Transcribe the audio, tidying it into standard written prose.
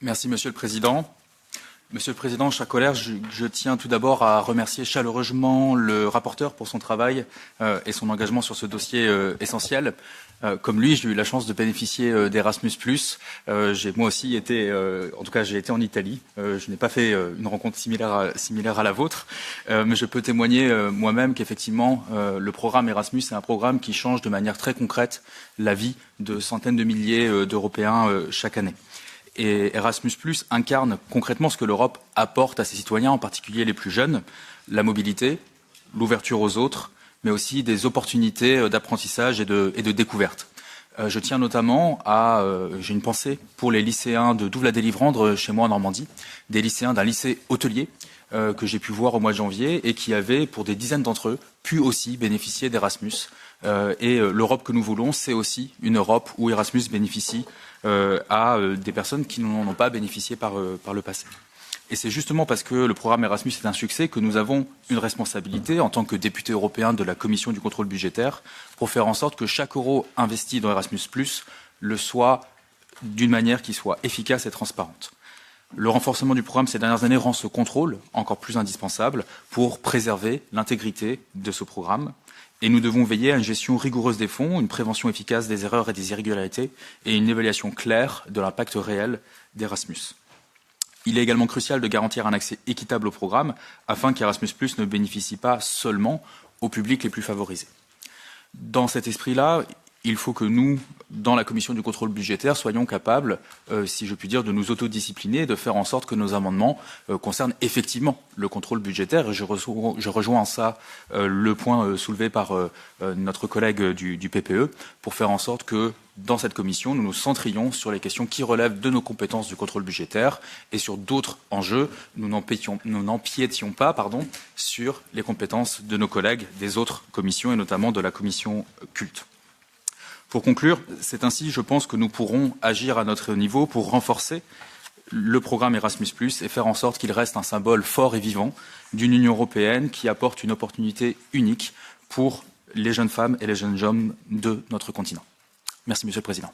Merci Monsieur le Président. Monsieur le Président, chers collègues, je tiens tout d'abord à remercier chaleureusement le rapporteur pour son travail et son engagement sur ce dossier essentiel. Comme lui, j'ai eu la chance de bénéficier d'Erasmus+. J'ai moi aussi été, en tout cas j'ai été en Italie. Je n'ai pas fait une rencontre similaire à la vôtre, mais je peux témoigner moi-même qu'effectivement le programme Erasmus est un programme qui change de manière très concrète la vie de centaines de milliers d'Européens chaque année. Et Erasmus+ incarne concrètement ce que l'Europe apporte à ses citoyens, en particulier les plus jeunes, la mobilité, l'ouverture aux autres, mais aussi des opportunités d'apprentissage et de découverte. Je tiens notamment j'ai une pensée pour les lycéens de Douvres-la-Délivrande, chez moi en Normandie, des lycéens d'un lycée hôtelier que j'ai pu voir au mois de janvier et qui avaient, pour des dizaines d'entre eux, pu aussi bénéficier d'Erasmus. Et l'Europe que nous voulons, c'est aussi une Europe où Erasmus bénéficie à des personnes qui n'en ont pas bénéficié par le passé. Et c'est justement parce que le programme Erasmus est un succès que nous avons une responsabilité en tant que députés européens de la Commission du contrôle budgétaire pour faire en sorte que chaque euro investi dans Erasmus+ le soit d'une manière qui soit efficace et transparente. Le renforcement du programme ces dernières années rend ce contrôle encore plus indispensable pour préserver l'intégrité de ce programme. Et nous devons veiller à une gestion rigoureuse des fonds, une prévention efficace des erreurs et des irrégularités et une évaluation claire de l'impact réel d'Erasmus. Il est également crucial de garantir un accès équitable au programme afin qu'Erasmus+ ne bénéficie pas seulement aux publics les plus favorisés. Dans cet esprit-là, il faut que nous, dans la commission du contrôle budgétaire, soyons capables, si je puis dire, de nous autodiscipliner et de faire en sorte que nos amendements concernent effectivement le contrôle budgétaire. Et je rejoins en ça le point soulevé par notre collègue du PPE pour faire en sorte que dans cette commission, nous nous centrions sur les questions qui relèvent de nos compétences du contrôle budgétaire et sur d'autres enjeux, nous n'empiétions pas sur les compétences de nos collègues des autres commissions et notamment de la commission culte. Pour conclure, c'est ainsi, je pense, que nous pourrons agir à notre niveau pour renforcer le programme Erasmus+ et faire en sorte qu'il reste un symbole fort et vivant d'une Union européenne qui apporte une opportunité unique pour les jeunes femmes et les jeunes hommes de notre continent. Merci, Monsieur le Président.